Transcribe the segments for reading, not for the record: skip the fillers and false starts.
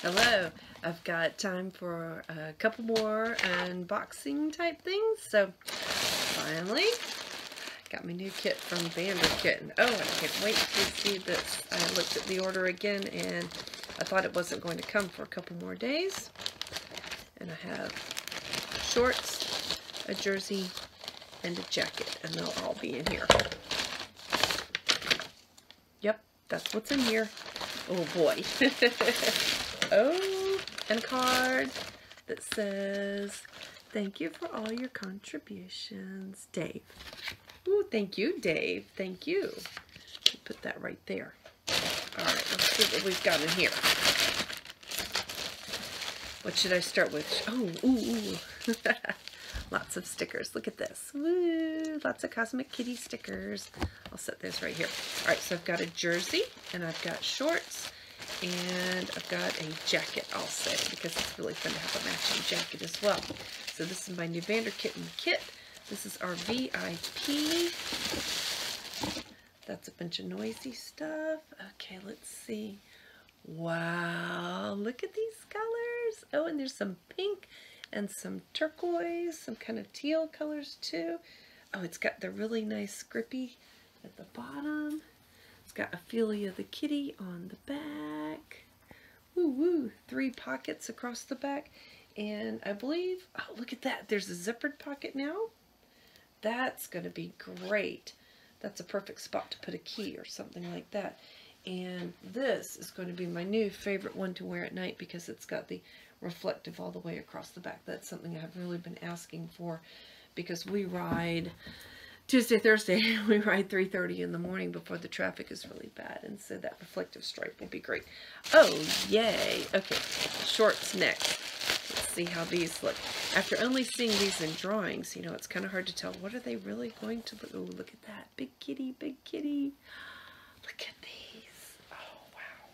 Hello, I've got time for a couple more unboxing type things. So finally got my new kit from Vanderkitten. Oh, I can't wait to see this. I looked at the order again and I thought it wasn't going to come for a couple more days. And I have shorts, a jersey, and a jacket, and they'll all be in here. Yep, that's what's in here. Oh boy. Oh, and a card that says, "Thank you for all your contributions, Dave." Ooh, thank you, Dave. Thank you. Put that right there. All right, let's see what we've got in here. What should I start with? Oh, ooh. Lots of stickers. Look at this. Woo! Lots of Cosmic Kitty stickers. I'll set those right here. All right, so I've got a jersey, and I've got shorts, and I've got a jacket also, because it's really fun to have a matching jacket as well. So this is my new Vanderkitten kit. This is our VIP. That's a bunch of noisy stuff. Okay, let's see. Wow, look at these colors. Oh, and there's some pink and some turquoise, some kind of teal colors too. Oh, it's got the really nice grippy at the bottom. It's got Ophelia the kitty on the back. Woo woo, 3 pockets across the back. And I believe, oh, look at that. There's a zippered pocket now. That's going to be great. That's a perfect spot to put a key or something like that. And this is going to be my new favorite one to wear at night because it's got the reflective all the way across the back. That's something I've really been asking for because we ride Tuesday, Thursday, we ride 3:30 in the morning before the traffic is really bad, and so that reflective stripe will be great. Oh, yay. Okay, shorts next. Let's see how these look. After only seeing these in drawings, you know, it's kind of hard to tell. What are they really going to look? Oh, look at that. Big kitty, big kitty. Look at these. Oh, wow.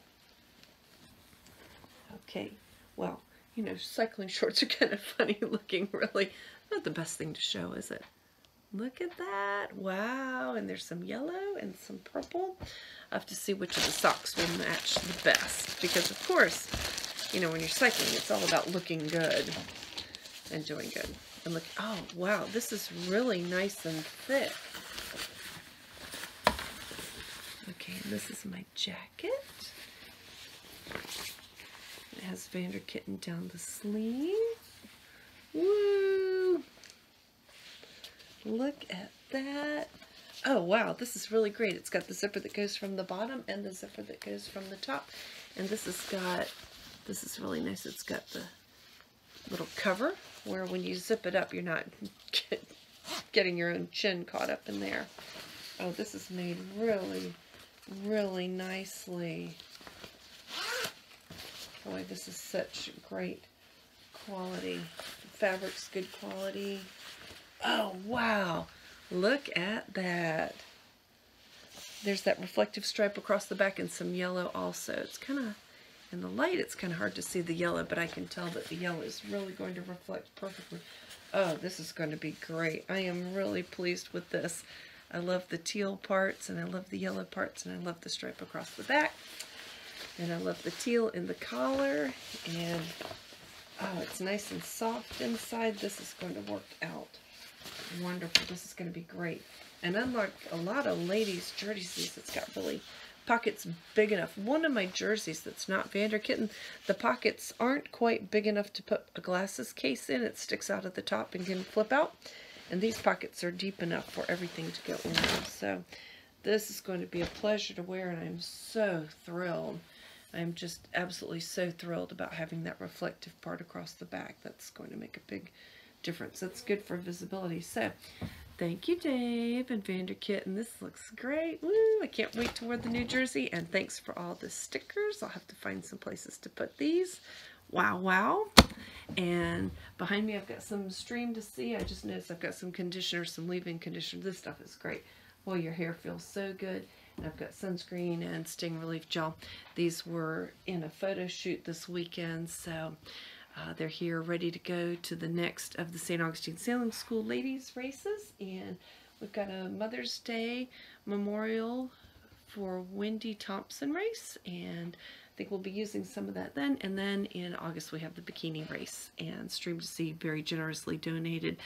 Okay, well, you know, cycling shorts are kind of funny looking, really. Not the best thing to show, is it? Look at that. Wow. And there's some yellow and some purple. I have to see which of the socks will match the best. Because, of course, you know, when you're cycling, it's all about looking good and doing good. And look, oh, wow. This is really nice and thick. Okay, and this is my jacket. It has Vanderkitten down the sleeve. Woo! Look at that. Oh, wow. This is really great. It's got the zipper that goes from the bottom and the zipper that goes from the top. And this has got, this is really nice. It's got the little cover where when you zip it up, you're not getting your own chin caught up in there. Oh, this is made really, really nicely. Boy, this is such great quality. The fabric's good quality. Oh, wow. Look at that. There's that reflective stripe across the back and some yellow also. It's kind of, in the light, it's kind of hard to see the yellow, but I can tell that the yellow is really going to reflect perfectly. Oh, this is going to be great. I am really pleased with this. I love the teal parts, and I love the yellow parts, and I love the stripe across the back. And I love the teal in the collar, and oh, it's nice and soft inside. This is going to work out wonderful. This is going to be great. And unlike a lot of ladies' jerseys, it's got really pockets big enough. One of my jerseys that's not Vanderkitten, the pockets aren't quite big enough to put a glasses case in. It sticks out at the top and can flip out. And these pockets are deep enough for everything to go in them. So this is going to be a pleasure to wear, and I'm so thrilled. I'm just absolutely so thrilled about having that reflective part across the back. That's going to make a big difference. That's good for visibility. So thank you, Dave and Vanderkitten. This looks great. Woo! I can't wait to wear the new jersey. And thanks for all the stickers. I'll have to find some places to put these. Wow, wow. And behind me I've got some Stream2Sea. I just noticed I've got some conditioner, some leave-in conditioner. This stuff is great. Well, your hair feels so good. And I've got sunscreen and sting relief gel. These were in a photo shoot this weekend, so they're here ready to go to the next of the St. Augustine Sailing School ladies races. And we've got a Mother's Day memorial for Wendy Thompson race, and think we'll be using some of that then. And then in August we have the bikini race, and Stream2Sea very generously donated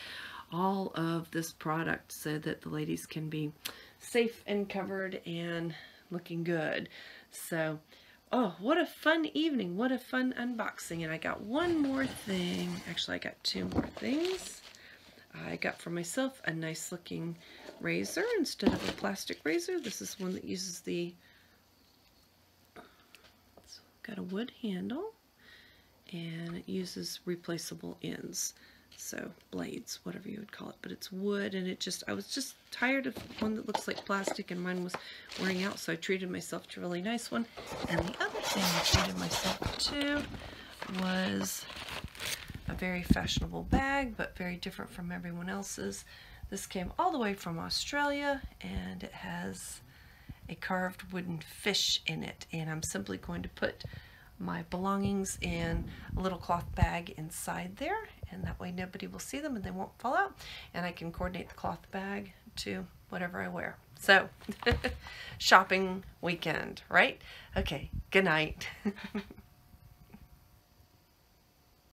all of this product so that the ladies can be safe and covered and looking good. So, oh, what a fun evening. What a fun unboxing. And I got one more thing. Actually, I got two more things. I got for myself a nice looking razor instead of a plastic razor. This is one that uses the, it's got a wood handle, and it uses replaceable ends. So blades, whatever you would call it, but it's wood, and it just, I was just tired of one that looks like plastic, and mine was wearing out, so I treated myself to a really nice one. And the other thing I treated myself to was a very fashionable bag, but very different from everyone else's. This came all the way from Australia, and it has a carved wooden fish in it, and I'm simply going to put my belongings in a little cloth bag inside there, and that way nobody will see them and they won't fall out, and I can coordinate the cloth bag to whatever I wear. So shopping weekend, right? Okay, good night.